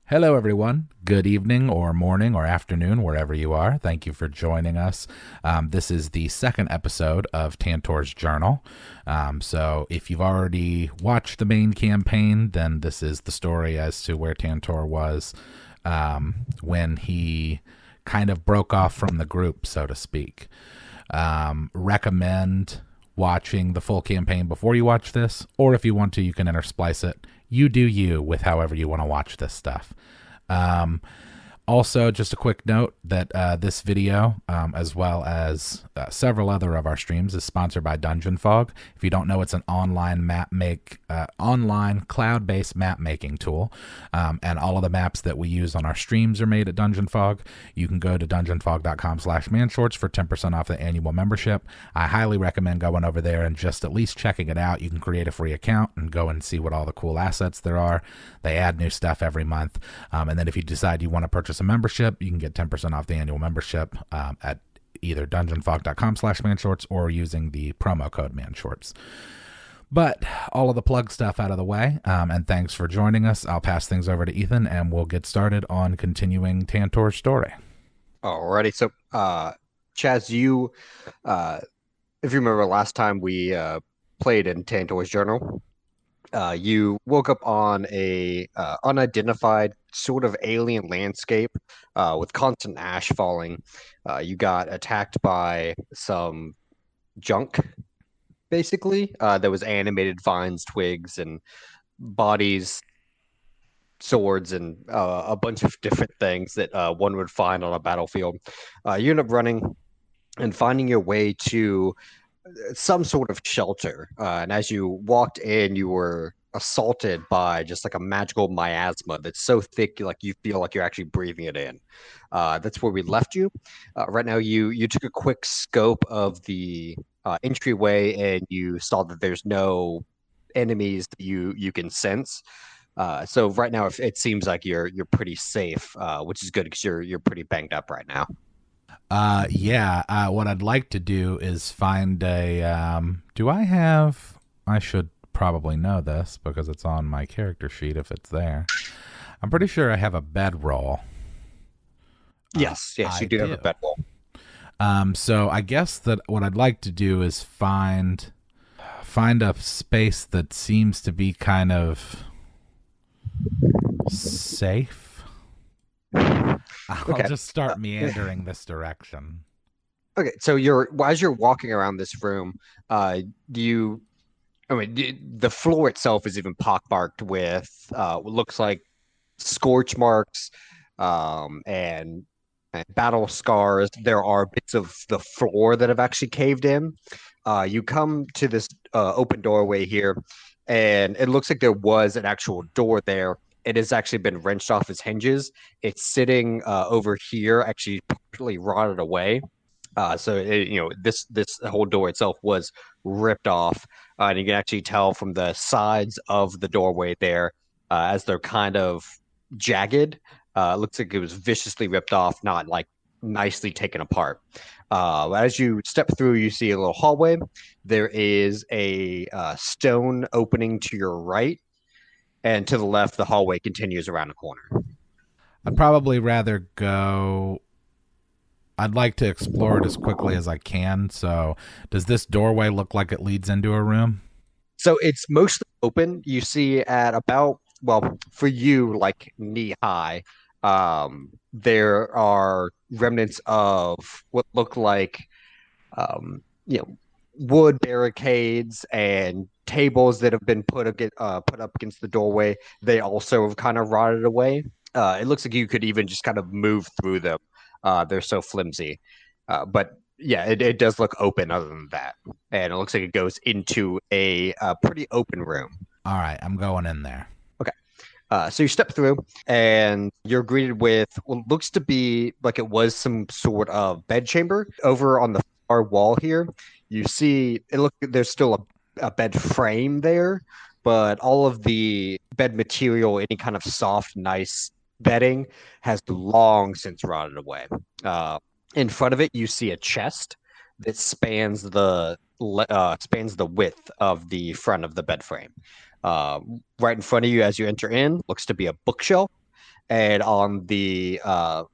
Hello, everyone. Good evening, or morning, or afternoon, wherever you are. Thank you for joining us. This is the second episode of Tantor's Journal. So, if you've already watched the main campaign, then this is the story as to where Tantor was when he kind of broke off from the group, so to speak. Recommend watching the full campaign before you watch this, or if you want to, you can intersplice it. You do you with however you want to watch this stuff. Um, Also, just a quick note that this video, as well as several other of our streams, is sponsored by Dungeon Fog. If you don't know, it's an online cloud-based map making tool, and all of the maps that we use on our streams are made at Dungeon Fog. You can go to dungeonfog.com/manshorts for 10% off the annual membership. I highly recommend going over there and just at least checking it out. You can create a free account and go and see what all the cool assets there are. They add new stuff every month, and then if you decide you want to purchase a membership, you can get 10% off the annual membership at either dungeonfog.com/manshorts or using the promo code manshorts. But all of the plug stuff out of the way, and thanks for joining us. I'll pass things over to Ethan, and we'll get started on continuing Tantor's story. Alrighty, so Chaz, if you remember last time we played in Tantor's Journal, you woke up on a unidentified sort of alien landscape with constant ash falling. You got attacked by some junk, basically. There was animated vines, twigs, and bodies, swords, and a bunch of different things that one would find on a battlefield. You end up running and finding your way to some sort of shelter. And as you walked in, you were assaulted by just like a magical miasma that's so thick, like you feel like you're actually breathing it in. That's where we left you. Right now, you took a quick scope of the entryway, and you saw that there's no enemies that you can sense. So right now, if it seems like you're pretty safe, which is good because you're pretty banged up right now. Yeah, what I'd like to do is find a. Do I have. I should probably know this because it's on my character sheet if it's there. I'm pretty sure I have a bedroll. Yes, you I do have a do. bed wall. So I guess that what I'd like to do is find a space that seems to be kind of safe. I'll Okay. just start meandering this direction. Okay, so as you're walking around this room, do you? I mean, the floor itself is even pockmarked with what looks like scorch marks, and battle scars. There are bits of the floor that have actually caved in. You come to this open doorway here, and it looks like there was an actual door there. It has actually been wrenched off its hinges. It's sitting over here, actually partially rotted away. This whole door itself was ripped off, and you can actually tell from the sides of the doorway there, as they're kind of jagged. It looks like it was viciously ripped off, not like nicely taken apart. As you step through, you see a little hallway. There is a stone opening to your right, and to the left, the hallway continues around a corner. I'd probably rather go. I'd like to explore it as quickly as I can. So, does this doorway look like it leads into a room? So it's mostly open. You see at about, well, for you, like knee high, there are remnants of what look like, um, you know, wood barricades and tables that have been put up against the doorway. They also have kind of rotted away. It looks like you could even just kind of move through them. They're so flimsy. But yeah, it does look open other than that. And it looks like it goes into a pretty open room. All right, I'm going in there. Okay. So you step through, and you're greeted with what looks to be like it was some sort of bedchamber. Over on the far wall here, you see there's still a bed frame there, but all of the bed material, any kind of soft, nice bedding, has long since rotted away. Uh, in front of it, you see a chest that spans the width of the front of the bed frame. Uh, right in front of you as you enter in looks to be a bookshelf, And on the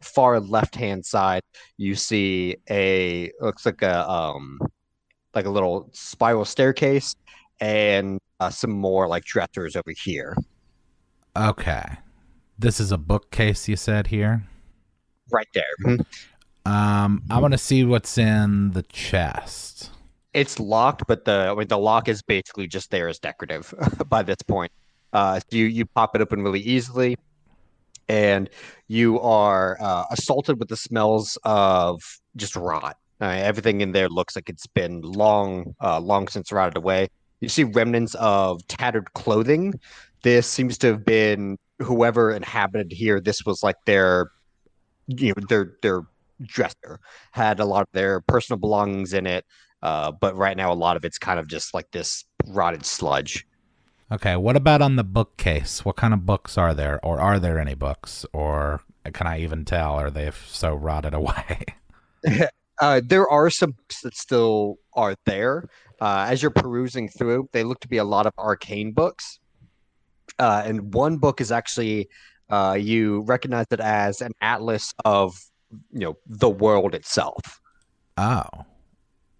far left-hand side, you see a looks like a little spiral staircase and some more like dressers over here. Okay. This is a bookcase you said here. Right there. Mhm. I want to see what's in the chest. It's locked, but the lock is basically just there as decorative by this point. You pop it open really easily, and you are assaulted with the smells of just rot. Everything in there looks like it's been long since rotted away. You see remnants of tattered clothing. This seems to have been whoever inhabited here. This was like their dresser had a lot of their personal belongings in it. But right now, a lot of it's kind of just like this rotted sludge. Okay, what about on the bookcase? What kind of books are there? Or are there any books? Or can I even tell? Are they so rotted away? There are some books that still are there. As you're perusing through, they look to be a lot of arcane books. And one book is actually you recognize it as an atlas of the world itself. Oh,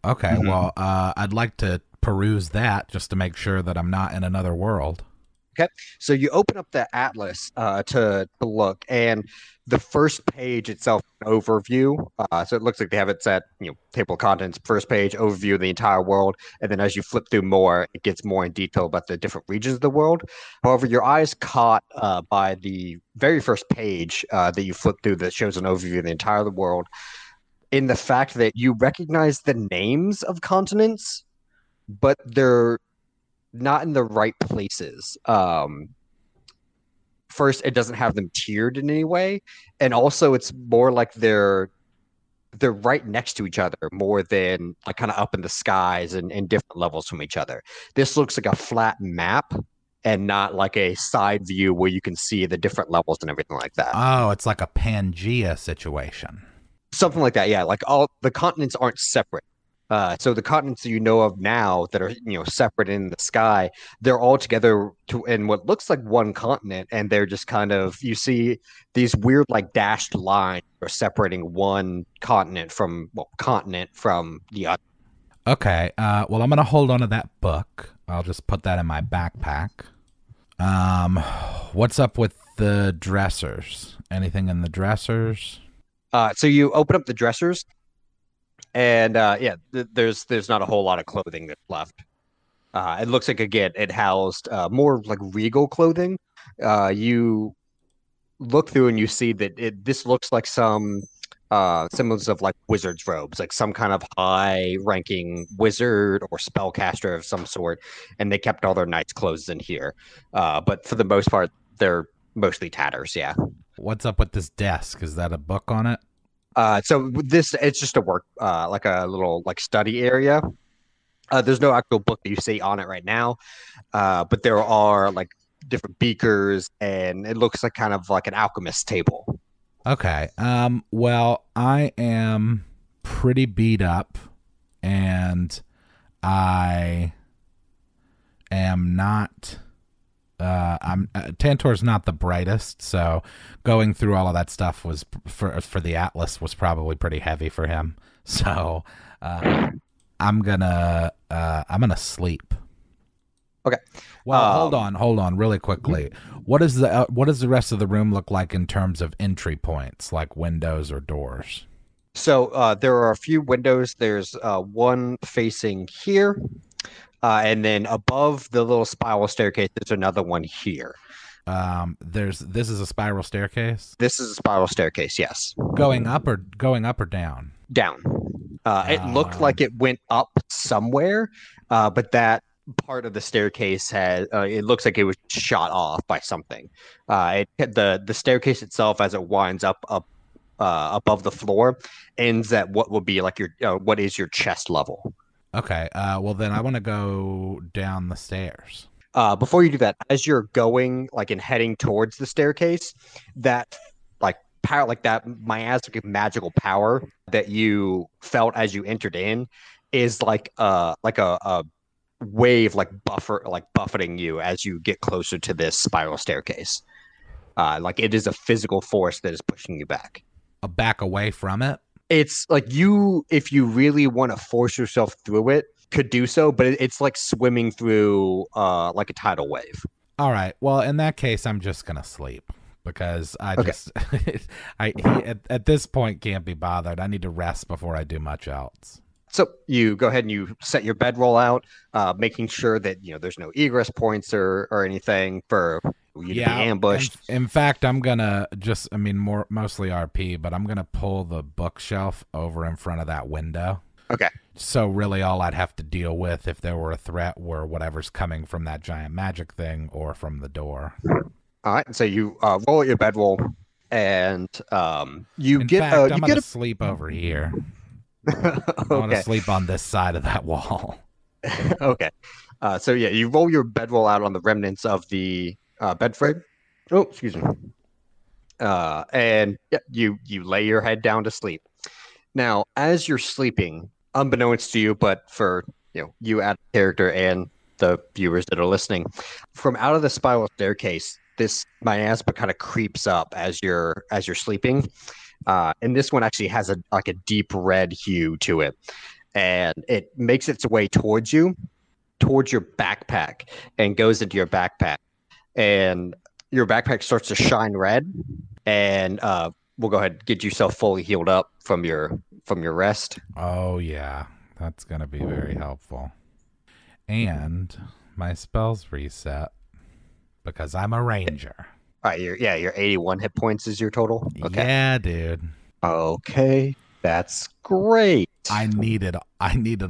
okay. Mhm. Well, I'd like to peruse that just to make sure that I'm not in another world. Okay, so you open up the atlas to look, and the first page itself, an overview. So it looks like they have it set, table of contents, first page, overview of the entire world, and then as you flip through more, it gets more in detail about the different regions of the world. However, your eye is caught by the very first page that you flip through that shows an overview of the entire world, in the fact that you recognize the names of continents, but they're not in the right places. First, it doesn't have them tiered in any way, and also it's more like they're right next to each other more than like kind of up in the skies and different levels from each other. This looks like a flat map and not like a side view where you can see the different levels and everything like that. Oh, it's like a Pangea situation. Something like that, yeah. Like all the continents aren't separate. So the continents that you know of now that are separate in the sky, they're all together to in what looks like one continent, and they're just kind of you see these weird like dashed lines are separating one continent from the other. Okay. Well, I'm gonna hold on to that book. I'll just put that in my backpack. Um, what's up with the dressers? Anything in the dressers? So you open up the dressers, and yeah, there's not a whole lot of clothing that's left. It looks like again it housed more like regal clothing. You look through and you see that this looks like some semblance of like wizard's robes, like some kind of high ranking wizard or spellcaster of some sort, and they kept all their knight's clothes in here. But for the most part, they're mostly tatters. Yeah. What's up with this desk? Is that a book on it? So this it's just a work like a little like study area. There's no actual book that you see on it right now, but there are like different beakers, and it looks like kind of like an alchemist table. Okay. Well, I am pretty beat up and I am not I'm Tantor's not the brightest, so going through all of that stuff was for the Atlas was probably pretty heavy for him. So, I'm gonna sleep. Okay. Well, Um, hold on, really quickly. What does the rest of the room look like in terms of entry points, like windows or doors? so there are a few windows. There's one facing here, and then above the little spiral staircase, there's another one here. There's this is a spiral staircase This is a spiral staircase, yes. going up or down. Down. It looked like Um, it went up somewhere, but that part of the staircase had it looks like it was shot off by something. The staircase itself, as it winds up above the floor, ends at what would be like your what is your chest level. okay. Well then I want to go down the stairs. Before you do that, as you're going like and heading towards the staircase, that like power, like that miasmic magical power that you felt as you entered in, is like a wave like buffeting you as you get closer to this spiral staircase. Like it is a physical force that is pushing you back. A back away from it. It's like you, if you really want to force yourself through it, could do so, but it's like swimming through like a tidal wave. All right. Well, in that case, I'm just gonna sleep because I Okay. just he at this point can't be bothered. I need to rest before I do much else. So you go ahead and you set your bedroll out, making sure that there's no egress points or anything for you to be Yeah, ambushed. in fact, I'm gonna just, I mean, mostly RP, but I'm gonna pull the bookshelf over in front of that window. Okay. So really, all I'd have to deal with if there were a threat were whatever's coming from that giant magic thing or from the door. All right. So you roll at your bedroll, and you In get fact, I'm you gonna get sleep over here. a I want to okay. sleep on this side of that wall. Okay. So yeah, you roll your bedroll out on the remnants of the bed frame. Oh, excuse me. And yeah, you lay your head down to sleep. Now, as you're sleeping, unbeknownst to you, but for you out of character and the viewers that are listening, from out of the spiral staircase, this miasma kind of creeps up as you're sleeping. And this one actually has a deep red hue to it, and it makes its way towards your backpack, and goes into your backpack, and your backpack starts to shine red, and we'll go ahead and get yourself fully healed up from your rest. Oh yeah, that's gonna be very helpful. And my spells reset because I'm a ranger. All right, your 81 hit points is your total. Okay. Yeah, dude. Okay, that's great. I needed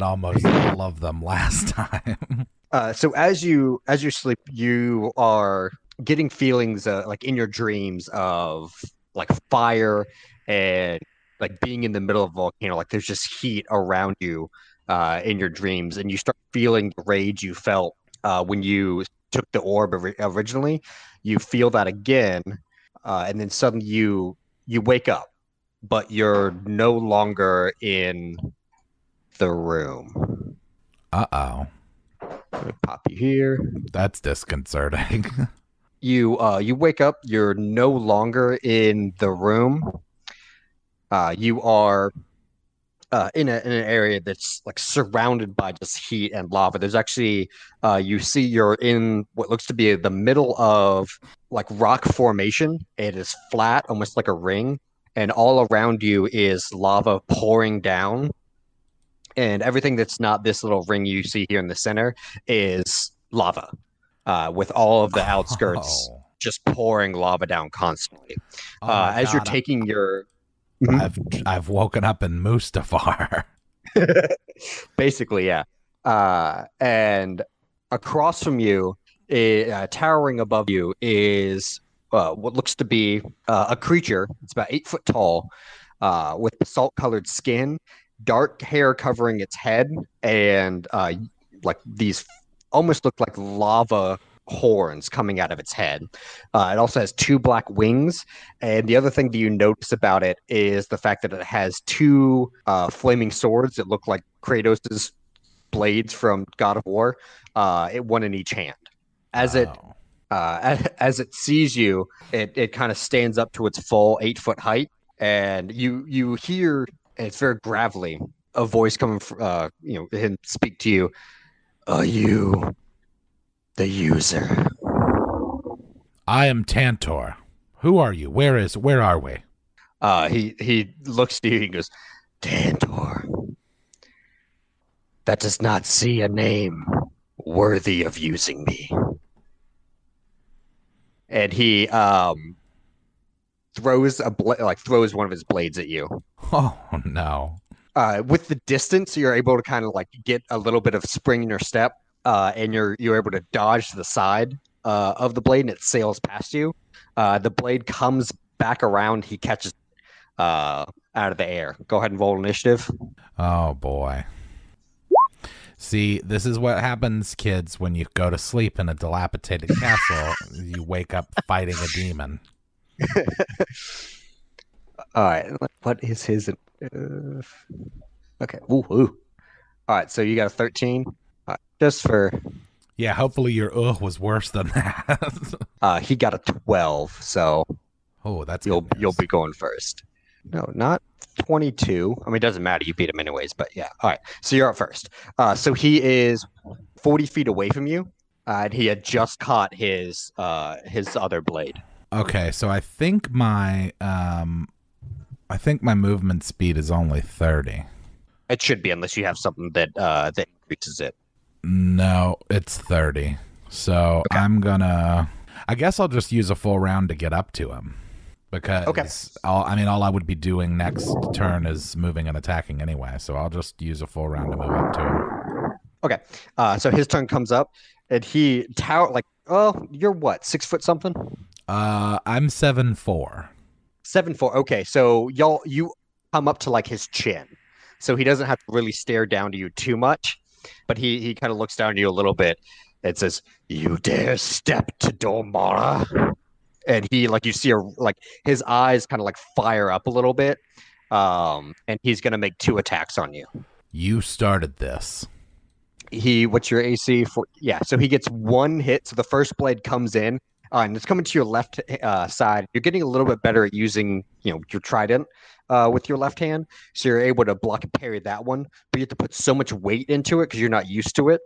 almost all of them last time. So as you sleep, you are getting feelings like in your dreams of like fire and like being in the middle of a volcano. Like there's just heat around you in your dreams, and you start feeling the rage you felt when you took the orb originally. You feel that again, and then suddenly you wake up, but you're no longer in the room. Uh-oh. Let me pop you here. That's disconcerting. You wake up. You're no longer in the room. You are in an area that's like surrounded by just heat and lava. There's actually you see you're in what looks to be the middle of like rock formation. It is flat, almost like a ring, and all around you is lava pouring down. And everything that's not this little ring you see here in the center is lava, with all of the outskirts Oh. just pouring lava down constantly. Oh my As you're god. taking your I've woken up in Mustafar. basically, yeah. And across from you, towering above you, is what looks to be a creature. It's about 8 foot tall, with salt-colored skin, dark hair covering its head, and like these almost look like lava horns coming out of its head. It also has two black wings, and the other thing that you notice about it is the fact that it has two flaming swords that look like Kratos's blades from God of War, one in each hand. As it Oh. as it sees you, it kind of stands up to its full 8 foot height, and you hear, and it's very gravelly, a voice coming from him speak to you. Are you the user? I am Tantor. Who are you? Where are we? He looks to you. He goes, Tantor. That does not see a name worthy of using me. And he throws one of his blades at you. Oh no. With the distance, you're able to kind of like get a little bit of spring in your step, and you're able to dodge to the side of the blade, and it sails past you. The blade comes back around. He catches out of the air. Go ahead and roll initiative. Oh boy. See, this is what happens, kids, when you go to sleep in a dilapidated castle. You wake up fighting a demon. All right. What is his? Okay. Ooh, ooh. All right. So you got a 13. Just for Yeah, hopefully your was worse than that. He got a 12, so Oh, that's good you'll news. be going first. No, not 22. I mean, it doesn't matter. You beat him anyways, but yeah. All right. So you're up first. So he is 40 feet away from you, and he had just caught his other blade. Okay, so I think my movement speed is only 30. It should be, unless you have something that increases it. No, it's 30. So Okay. I guess I'll just use a full round to get up to him. Okay. Because all I would be doing next turn is moving and attacking anyway. So I'll just use a full round to move up to him. Okay. So his turn comes up, and he tower like, oh, you're what, 6 foot something? I'm 7'4". 7'4". Okay, so you come up to like his chin, so he doesn't have to really stare down to you too much, but he kind of looks down to you a little bit and says, "You dare step to Dol'Mara?" And he like you see like his eyes kind of like fire up a little bit, and he's gonna make 2 attacks on you. You started this. What's your AC for? Yeah, so he gets 1 hit. So the first blade comes in, and it's coming to your left side. You're getting a little bit better at using, your trident with your left hand, so you're able to block and parry that one. But you have to put so much weight into it because you're not used to it,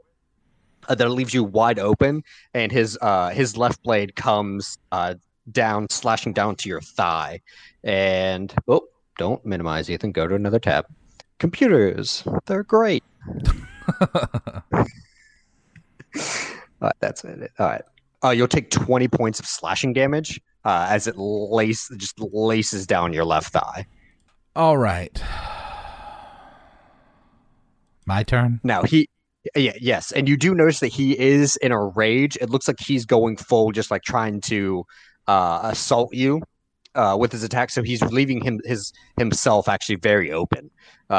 that it leaves you wide open. And his left blade comes down, slashing down to your thigh. And don't minimize, Ethan. Go to another tab. Computers, they're great. That's it. All right. You'll take 20 points of slashing damage as it just laces down your left thigh. All right. My turn? Now yes, and you do notice that he is in a rage. It looks like he's going full, just like trying to assault you with his attack. So he's leaving himself actually very open.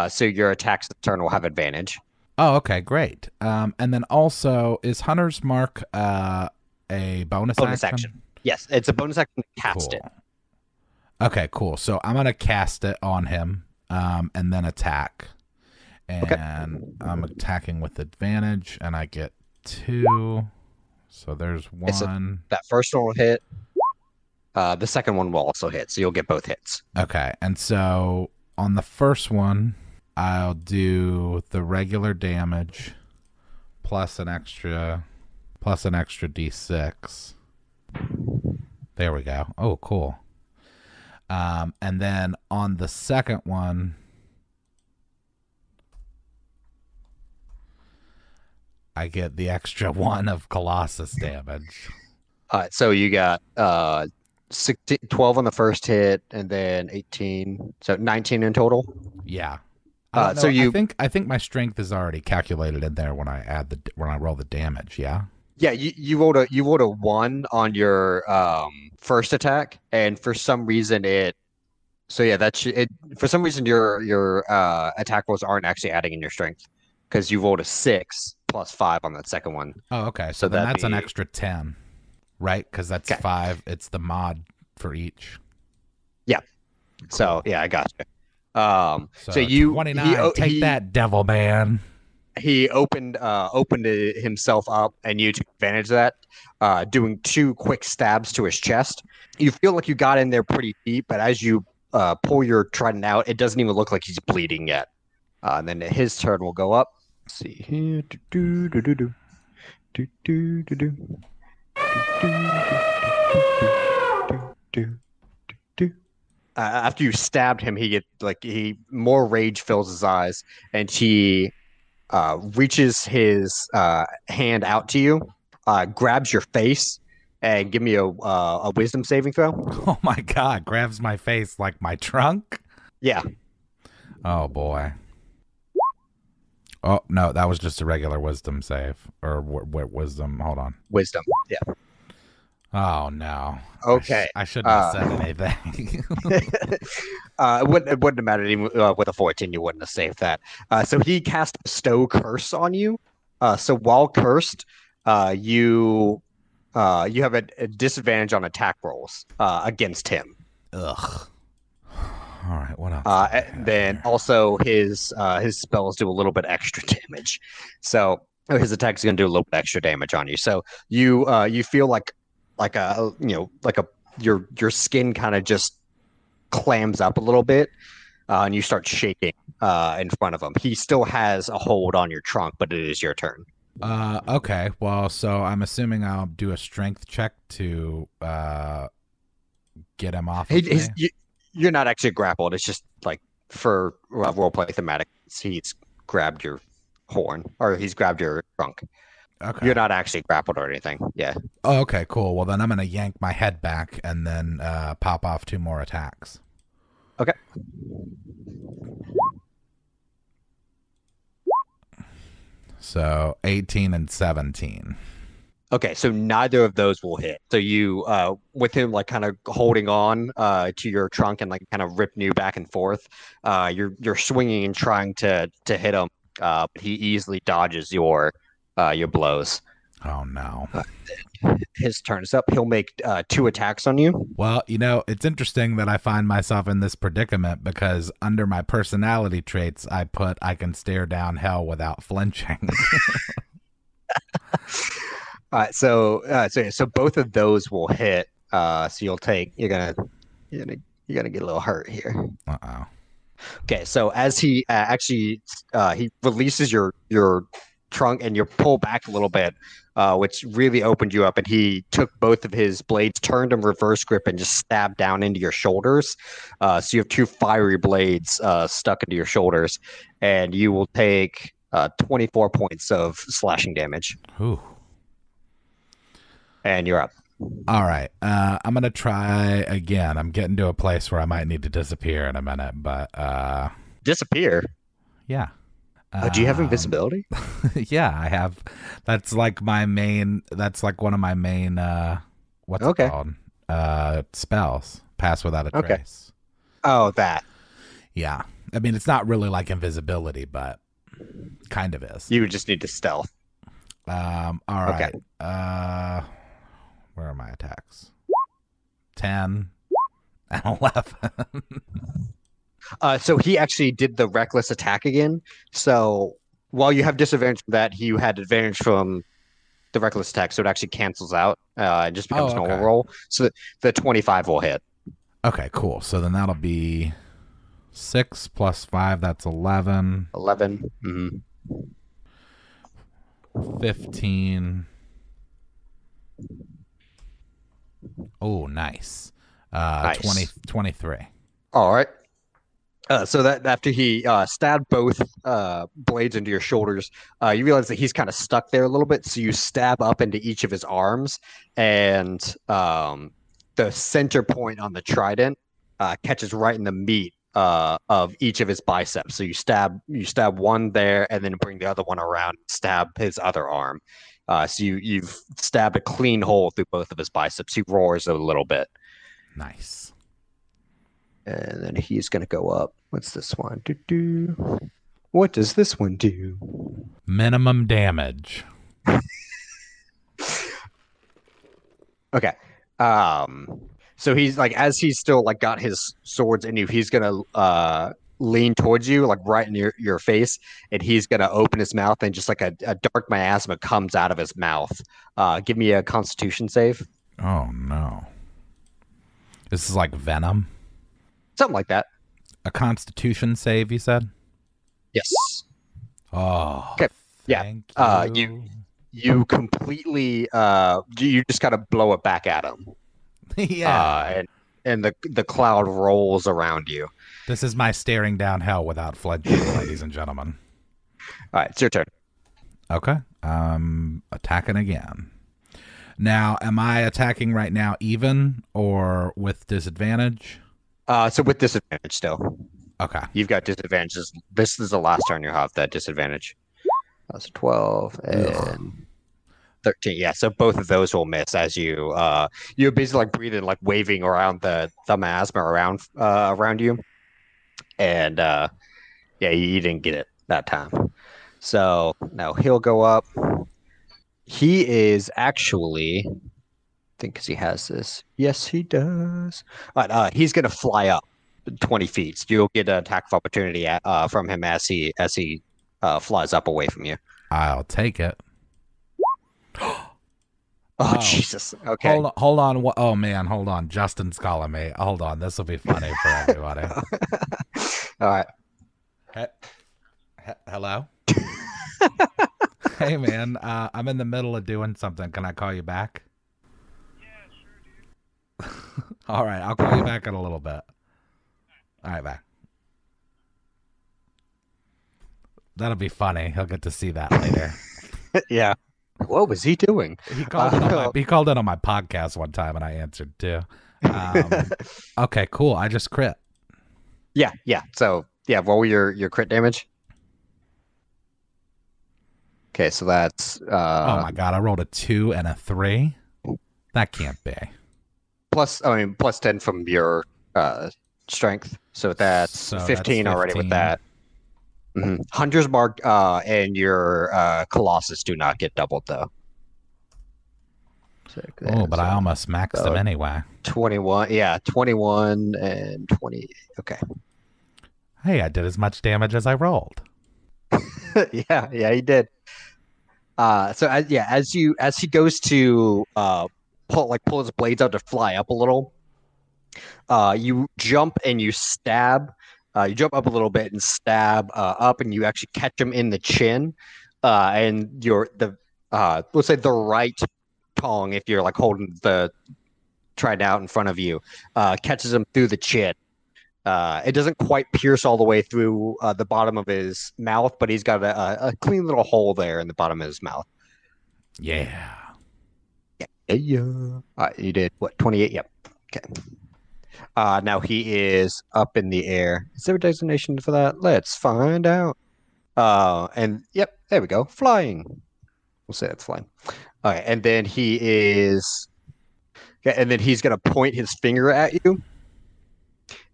So your attacks this turn will have advantage. Oh, okay, great. And then also, is Hunter's Mark a bonus action? Yes, it's a bonus action to cast it. Okay, cool. So I'm gonna cast it on him, and then attack. And I'm attacking with advantage, and I get 2. So there's 1. That first one will hit. The second one will also hit, so you'll get both hits. Okay, and so on the first one, I'll do the regular damage plus an extra D6. There we go. Oh, cool. And then on the second one, I get the extra 1 of Colossus damage. All right, so you got 12 on the first hit, and then 18, so 19 in total. Yeah. So I think my strength is already calculated in there when I roll the damage. Yeah. Yeah, you rolled a 1 on your first attack, and for some reason for some reason your attack rolls aren't actually adding in your strength, because you rolled a 6 plus 5 on that second one. Oh, okay. So then that's an extra 10, right? Because that's 5. It's the mod for each. Yeah. Cool. So yeah, I got you. So 29. Take that, devil man. He opened himself up, and you took advantage of that, doing 2 quick stabs to his chest. You feel like you got in there pretty deep, but as you pull your trident out, it doesn't even look like he's bleeding yet. And then his turn will go up. Let's see here. After you stabbed him, more rage fills his eyes, and he reaches his hand out to you, grabs your face, and give me a wisdom saving throw. Oh my god, grabs my face like my trunk? Yeah. Oh boy. Oh, no, that was just a regular wisdom save. Or wisdom, hold on. Wisdom, yeah. Oh, no. Okay. I shouldn't have said anything. It wouldn't have mattered. Even with a 14, you wouldn't have saved that. So he cast Bestow Curse on you. So while cursed, you have a disadvantage on attack rolls against him. Ugh. All right, what else? Then also his spells do a little bit extra damage. So Oh, his attack is going to do a little bit extra damage on you. So you feel like a like a your skin kind of just clams up a little bit, and you start shaking in front of him. He still has a hold on your trunk, but it is your turn. Okay. Well, so I'm assuming I'll do a strength check to get him off He, of me. he's, you, you're not actually grappled. It's just like for roleplay thematic, he's grabbed your horn or he's grabbed your trunk. You're Okay. not actually grappled or anything. Yeah. Oh, okay, cool. Well, then I'm gonna yank my head back and then pop off 2 more attacks. Okay. So 18 and 17. Okay, so neither of those will hit. So you, with him like kind of holding on to your trunk and like kind of ripping you back and forth, you're swinging and trying to hit him, but he easily dodges your blows. Oh no. His turn is up. He'll make 2 attacks on you. Well, it's interesting that I find myself in this predicament because under my personality traits, I put I can stare down hell without flinching. So both of those will hit. So you're gonna get a little hurt here. Uh-oh. Okay, so as he he releases your trunk and you pull back a little bit, which really opened you up, and he took both of his blades, turned them reverse grip, and just stabbed down into your shoulders. So you have 2 fiery blades stuck into your shoulders, and you will take 24 points of slashing damage, Ooh. and you're up. All right. I'm going to try again. I'm getting to a place where I might need to disappear in a minute, but Disappear. yeah. Do you have invisibility? Yeah, I have. That's like one of my main what's it Okay. called? Spells. Pass without a Okay. trace. Oh, that. Yeah. I mean, it's not really like invisibility, but kind of is. You would just need to stealth. All Okay. right. Where are my attacks? 10 and 11. So he actually did the reckless attack again. So while you have disadvantage from that, you had advantage from the reckless attack, so it actually cancels out and just becomes Oh, normal okay. roll. So the 25 will hit. Okay, cool. So then that'll be 6 plus 5, that's 11, 11. Mm-hmm. 15. Oh, nice. Nice. 23. All right. So that after he stabbed both blades into your shoulders, you realize that he's kind of stuck there a little bit. So you stab up into each of his arms, and the center point on the trident catches right in the meat of each of his biceps. So you stab one there, and then bring the other one around, stab his other arm. So you've stabbed a clean hole through both of his biceps. He roars a little bit. Nice. And then he's going to go up. What's this one? What does this one do? Minimum damage. Okay. So he's like, as he's still like got his swords in you, he's going to lean towards you, like right in your face, and he's going to open his mouth, and just like a dark miasma comes out of his mouth. Give me a Constitution save. Oh, no. This is like Venom. Something like that. A Constitution save, you said? Yes. Oh, Okay. Yeah. thank You you completely you just gotta blow it back at him. Yeah. And the cloud rolls around you. This is my staring down hell without flinching, ladies and gentlemen. All right, it's your turn. Okay. Attacking again. Now, am I attacking right now even or with disadvantage? So with disadvantage still. Okay. You've got disadvantages. This is the last turn you have that disadvantage. So 12 and Ugh. 13. Yeah, so both of those will miss as you're basically like breathing, like waving around the miasma around you. And yeah, you didn't get it that time. So now he'll go up. He is actually, I think, because he has this. Yes, he does. But he's gonna fly up 20 feet. So you'll get an attack of opportunity from him as he flies up away from you. I'll take it. Oh, Oh, Jesus. Okay. hold on. Oh man, hold on. Justin's calling me. Hold on. This will be funny for everybody. All right. Hello. Hey man, I'm in the middle of doing something. Can I call you back? All right, I'll call you back in a little bit. All right, bye. That'll be funny. He'll get to see that later. Yeah. What was he doing? He called in on my podcast one time, and I answered too. Okay, cool. I just crit. Yeah, yeah. So yeah, roll your crit damage. Okay, so that's Oh my god, I rolled a 2 and a 3. That can't be. plus 10 from your strength. So that's 15 already with that. Hunter's Mark and your Colossus do not get doubled though. Oh, but I almost maxed them anyway. 21, yeah, 21 and 20. Okay. Hey, I did as much damage as I rolled. Yeah, he did. So as he goes to pull his blades out to fly up a little, you jump and you stab. You jump up a little bit and stab up, and you actually catch him in the chin. And let's say the right tongue, if you're like holding the trident out in front of you, catches him through the chin. It doesn't quite pierce all the way through the bottom of his mouth, but he's got a clean little hole there in the bottom of his mouth. Yeah. You did what? 28. Yep. Okay. Now he is up in the air. Is there a designation for that? Let's find out. And yep, there we go. Flying. We'll say that's flying. All right, and then he is. Okay, and then he's gonna point his finger at you,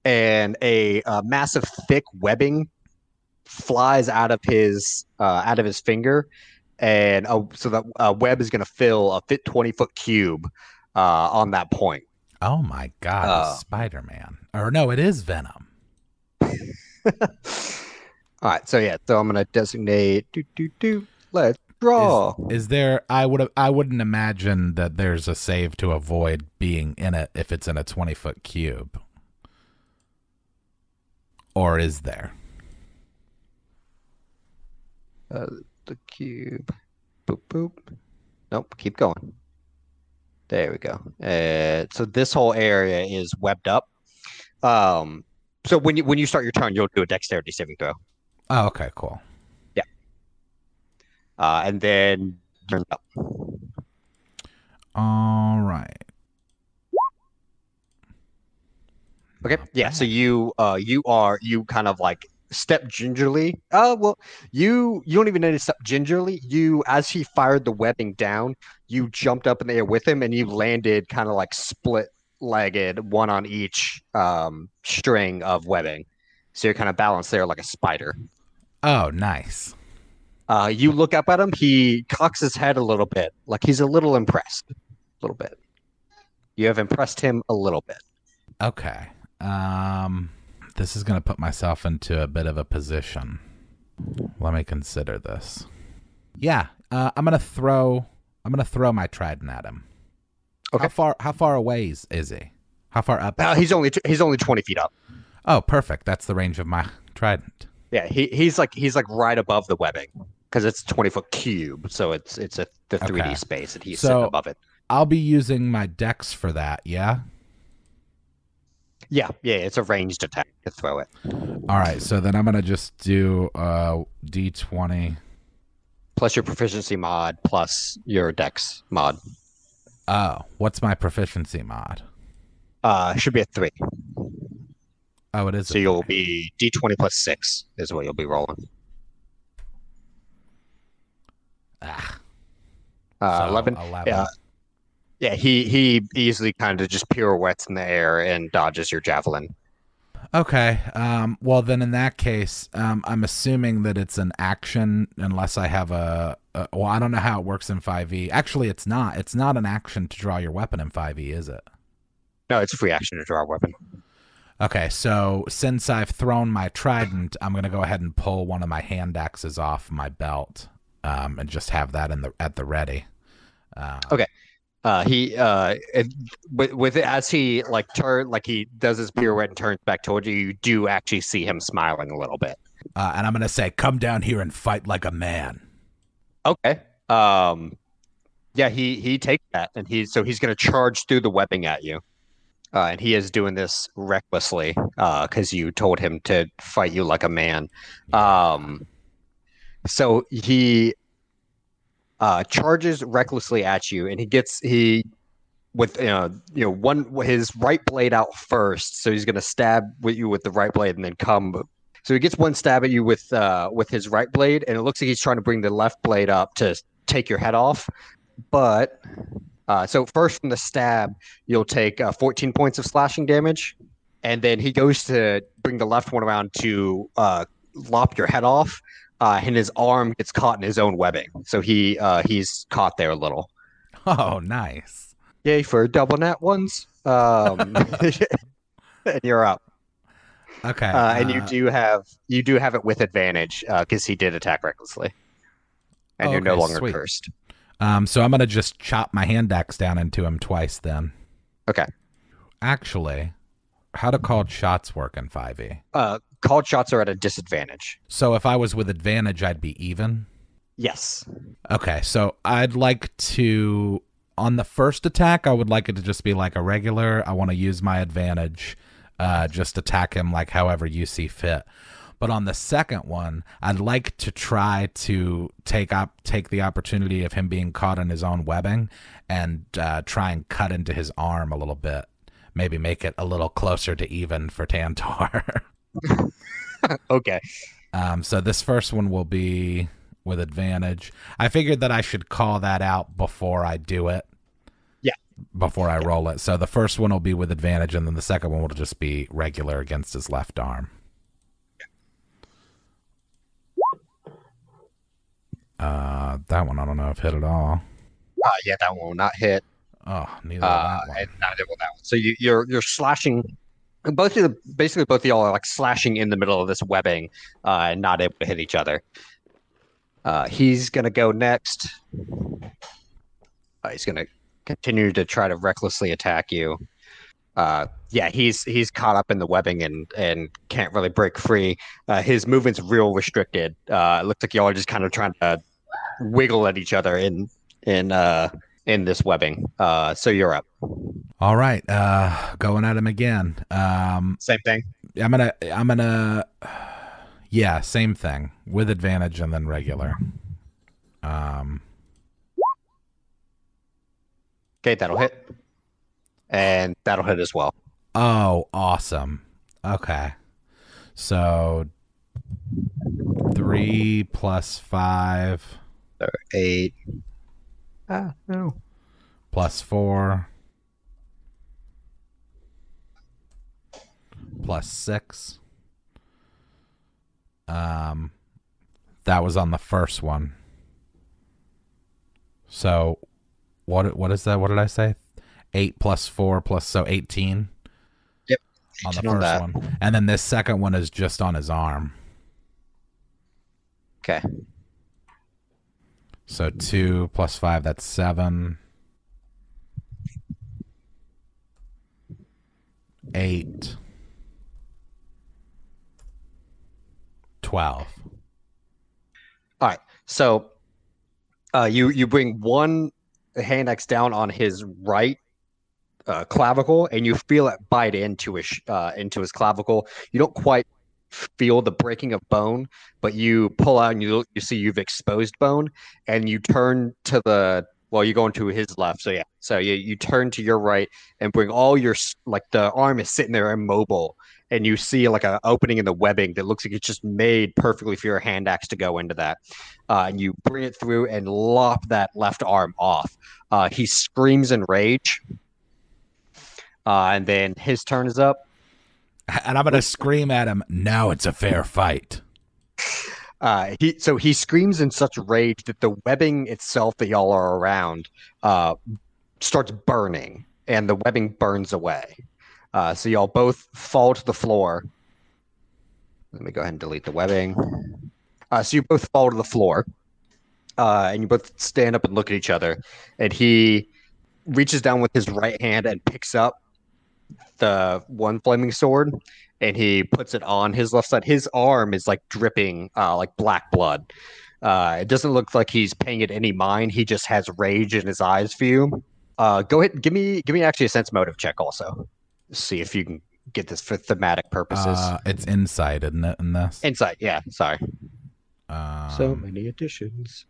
and a massive thick webbing flies out of his finger, and so that web is gonna fill a 20-foot cube on that point. Oh my god, Spider-Man. Or no, it is Venom. All right, so I'm gonna designate let's draw. Is there I wouldn't imagine that there's a save to avoid being in it if it's in a 20-foot cube. Or is there? The cube. Boop boop. Nope, keep going. There we go. So this whole area is webbed up. So when you start your turn, you'll do a dexterity saving throw. Oh, okay, cool. Yeah. And then turn up. All right. Okay. Yeah. So you kind of like step gingerly. Well, you don't even need to step gingerly. As he fired the webbing down, you jumped up in the air with him, and you landed kind of like split-legged, one on each string of webbing. So you're kind of balanced there like a spider. Oh, nice. You look up at him. He cocks his head a little bit, like he's a little impressed. A little bit. You have impressed him a little bit. Okay. This is going to put myself into a bit of a position. Let me consider this. Yeah, I'm going to throw my trident at him. Okay. How far away is he? How far up? He's only 20 feet up. Oh, perfect. That's the range of my trident. Yeah, he's like right above the webbing because it's a 20-foot cube, so it's the 3D space that he's sitting above it. I'll be using my dex for that. Yeah. Yeah, it's a ranged attack to throw it. All right, so then I'm gonna just do D20 plus your proficiency mod plus your dex mod. Oh, what's my proficiency mod? Should be a 3. Oh, it is. So you'll be D20 plus 6 is what you'll be rolling. 11. 11. Yeah, he easily kind of just pirouettes in the air and dodges your javelin. Okay. Well, then in that case, I'm assuming that it's an action unless I have well, I don't know how it works in 5e. Actually, it's not. It's not an action to draw your weapon in 5e, is it? No, it's a free action to draw a weapon. Okay, so since I've thrown my trident, I'm going to go ahead and pull one of my hand axes off my belt and just have that at the ready. Okay. With it as he like he does his pirouette and turns back towards you, you do actually see him smiling a little bit. And I'm gonna say, come down here and fight like a man. Okay. Yeah, he takes that and he's gonna charge through the webbing at you. And he is doing this recklessly, because you told him to fight you like a man. Yeah. So he charges recklessly at you, and he with one his right blade out first. So he's gonna stab with you with the right blade, and then come. So he gets one stab at you with his right blade, and it looks like he's trying to bring the left blade up to take your head off. But so first from the stab, you'll take 14 points of slashing damage, and then he goes to bring the left one around to lop your head off, and his arm gets caught in his own webbing, so he's caught there a little. Oh, nice. Yay for double nat ones! And you're up. Okay. And you do have it with advantage because he did attack recklessly, and you're no longer sweet. cursed. So I'm gonna just chop my hand axe down into him twice then. Okay. Actually, how do called shots work in 5e? Called shots are at a disadvantage. So if I was with advantage, I'd be even? Yes. Okay, so I'd like to, on the first attack, I would like it to just be like a regular. I want to use my advantage, just attack him like however you see fit. But on the second one, I'd like to try to take the opportunity of him being caught in his own webbing and try and cut into his arm a little bit. Maybe make it a little closer to even for Tantor. Okay. So this first one will be with advantage. I figured that I should call that out before I do it. Yeah. Before I roll it. So the first one will be with advantage, and then the second one will just be regular against his left arm. That one I don't know if hit at all. Yeah, that one will not hit. Oh, neither will that one. And neither will that one. So you're slashing. Basically both of y'all are like slashing in the middle of this webbing, and not able to hit each other. He's gonna go next. He's gonna continue to try to recklessly attack you. Yeah, he's caught up in the webbing and can't really break free. His movement's real restricted. It looks like y'all are just kind of trying to wiggle at each other in this webbing. So you're up. All right, going at him again. Same thing. I'm gonna yeah, same thing with advantage and then regular. Okay, that'll hit. And that'll hit as well. Oh, awesome. Okay. So 3 plus 5. So 8. No. Plus 4. Plus 6. That was on the first one. So what is that? What did I say? 8 plus 4 plus, so 18. Yep. On the first one. And then this second one is just on his arm. Okay. So 2 plus 5, that's 7. 8. 12. All right. So you bring one hand axe down on his right clavicle, and you feel it bite into his clavicle. You don't quite feel the breaking of bone, but you pull out and you see you've exposed bone, and you turn to you go into his left. So yeah, so you turn to your right and bring all your, like, the arm is sitting there immobile, and you see like an opening in the webbing that looks like it's just made perfectly for your hand axe to go into that. And you bring it through and lop that left arm off. He screams in rage. And then his turn is up. And I'm going to scream at him, now it's a fair fight. He screams in such rage that the webbing itself that y'all are around starts burning, and the webbing burns away. So y'all both fall to the floor. Let me go ahead and delete the webbing. So you both fall to the floor. and you both stand up and look at each other, and he reaches down with his right hand and picks up the one flaming sword, and he puts it on his left side. His arm is like dripping like black blood. It doesn't look like he's paying it any mind. He just has rage in his eyes for you. Go ahead, give me actually a sense motive check also. See if you can get this for thematic purposes. It's insight, isn't it, in this? Insight, yeah, sorry. So Um, many additions.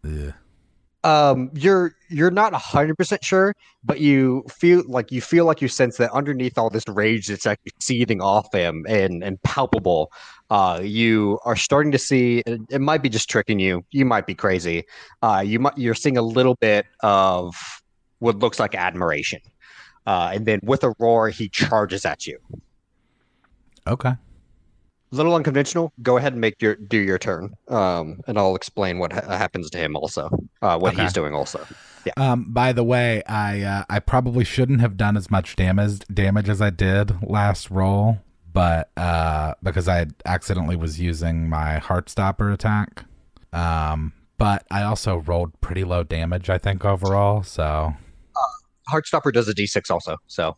ugh. You're not 100% sure, but you feel like you sense that underneath all this rage that's actually seething off him and palpable, you are starting to see it might be just tricking you. You might be crazy. You're seeing a little bit of what looks like admiration. And then with a roar, he charges at you. Okay. A little unconventional. Go ahead and do your turn. And I'll explain what happens to him also. What Okay. he's doing also. Yeah. By the way, I probably shouldn't have done as much damage as I did last roll, but because I accidentally was using my Heartstopper attack. But I also rolled pretty low damage, I think, overall. So Heartstopper does a D6 also. So,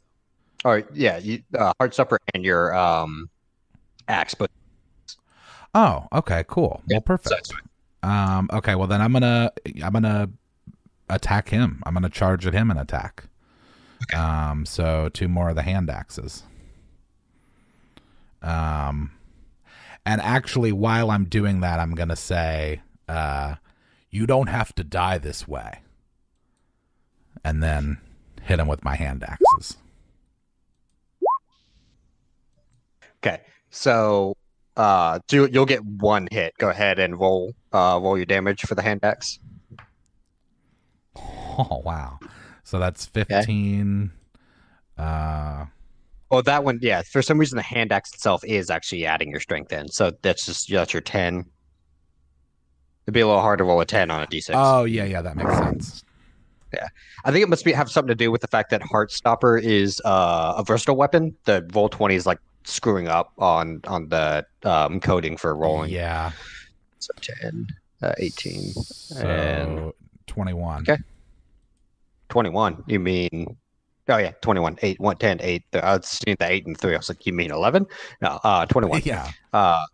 all right, yeah, Heartstopper and your axe, but oh, okay, cool. yeah, Well, so it's perfect. Okay, well then I'm gonna attack him. I'm gonna charge at him and attack. So two more of the hand axes. Um, and actually, while I'm doing that, I'm gonna say, "You don't have to die this way," and then hit him with my hand axes. okay. So, you'll get one hit. Go ahead and roll your damage for the hand axe. Oh wow! So that's Okay. 15. Uh, Well, that one, yeah. For some reason, the hand axe itself is actually adding your strength in. So that's your 10. It'd be a little hard to roll a 10 on a D6. oh yeah, that makes sense. Yeah, I think it must have something to do with the fact that Heartstopper is a versatile weapon. The roll 20 is like screwing up on the coding for rolling. Yeah. So 10, 18, and So 21. okay, 21. You mean? Oh yeah, 21. 8, 1, 10, 8. I was seeing the 8 and 3. I was like, you mean 11? No, 21. Yeah. Uh,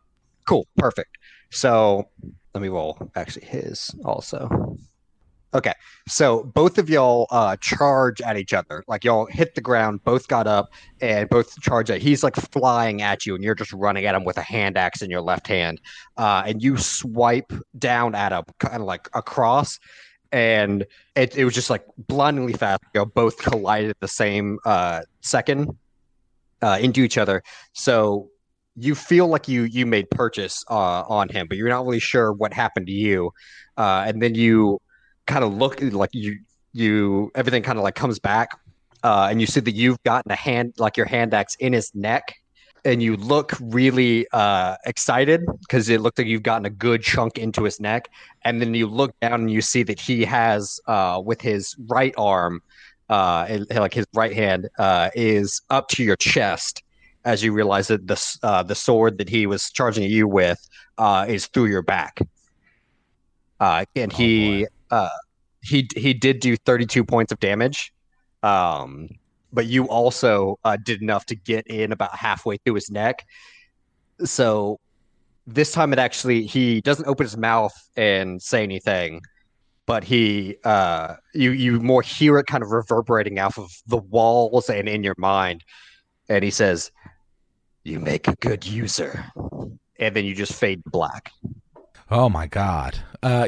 cool, perfect. So let me roll actually his also. Okay, so both of y'all charge at each other. Like y'all hit the ground, both got up, and both charge at. He's like flying at you, and you're just running at him with a hand axe in your left hand, and you swipe down at him, kind of like across, and it was just like blindingly fast. You both collided at the same second into each other. So you feel like you made purchase on him, but you're not really sure what happened to you. And then you kind of look like you everything kind of like comes back, and you see that you've gotten a hand like your hand axe in his neck. And you look really excited because it looked like you've gotten a good chunk into his neck. And then you look down and you see that he has, with his right arm, like his right hand, is up to your chest. As you realize that the sword that he was charging at you with is through your back, and Oh boy. he did do 32 points of damage. Um, but you also did enough to get in about halfway through his neck. So this time he doesn't open his mouth and say anything, but you more hear it kind of reverberating off of the walls and in your mind. And he says, "You make a good user." And then you just fade to black. Oh my god.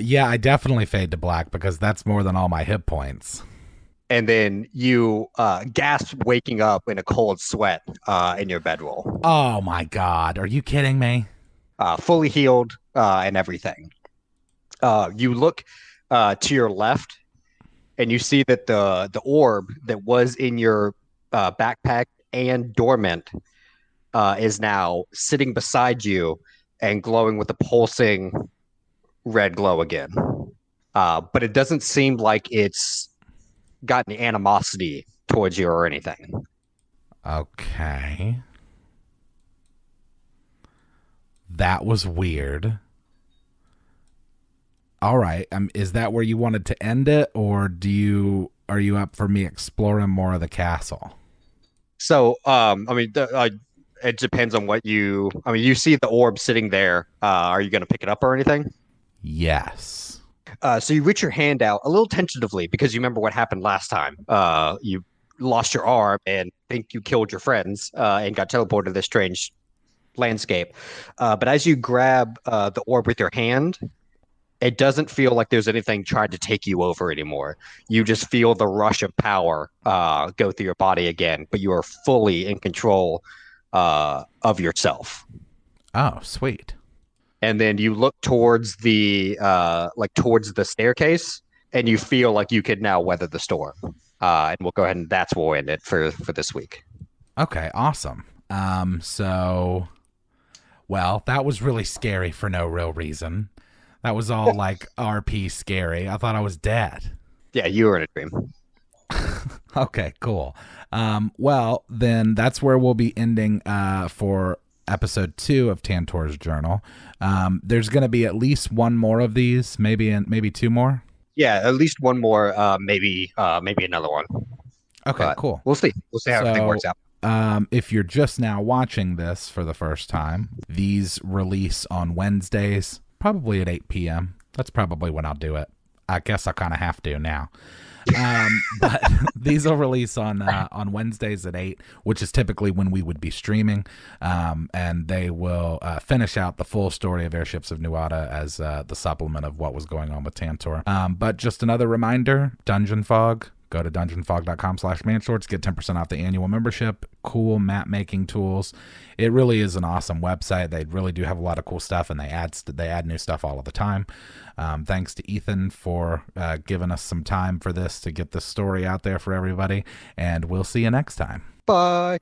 Yeah, I definitely fade to black because that's more than all my hit points. And then you gasp, waking up in a cold sweat in your bedroll, Oh my god. Are you kidding me? fully healed and everything. You look to your left, and you see that the orb that was in your backpack and dormant is now sitting beside you and glowing with a pulsing red glow again. But it doesn't seem like it's got any animosity towards you or anything. Okay. That was weird. All right. Is that where you wanted to end it, or are you up for me exploring more of the castle? So, I mean, it depends on what you. I mean, you see the orb sitting there. Are you going to pick it up or anything? Yes. So you reach your hand out a little tentatively because you remember what happened last time. You lost your arm and think you killed your friends and got teleported to this strange landscape. But as you grab the orb with your hand, it doesn't feel like there's anything trying to take you over anymore. You just feel the rush of power go through your body again, but you are fully in control of yourself. Oh, sweet. And then you look towards the towards the staircase, and you feel like you could now weather the storm. And we'll go ahead and that's where we'll end it for this week. Okay, awesome. So, well, that was really scary for no real reason. That was all like RP scary. I thought I was dead. Yeah, you were in a dream. Okay, cool. Well, then that's where we'll be ending for episode 2 of Tantor's Journal. There's going to be at least one more of these, maybe two more. Yeah, at least one more, maybe another one. Okay, But cool. we'll see. We'll see how everything works out. If you're just now watching this for the first time, these release on Wednesdays, probably at 8 p.m. That's probably when I'll do it. I guess I kind of have to now. But these will release on Wednesdays at 8, which is typically when we would be streaming. And they will finish out the full story of Airships of Nuada as the supplement of what was going on with Tantor. But just another reminder, Dungeon Fog. Go to dungeonfog.com/manshorts, get 10% off the annual membership. Cool map making tools. It really is an awesome website. They really do have a lot of cool stuff, and they add new stuff all of the time. Thanks to Ethan for giving us some time for this to get this story out there for everybody, and we'll see you next time. Bye.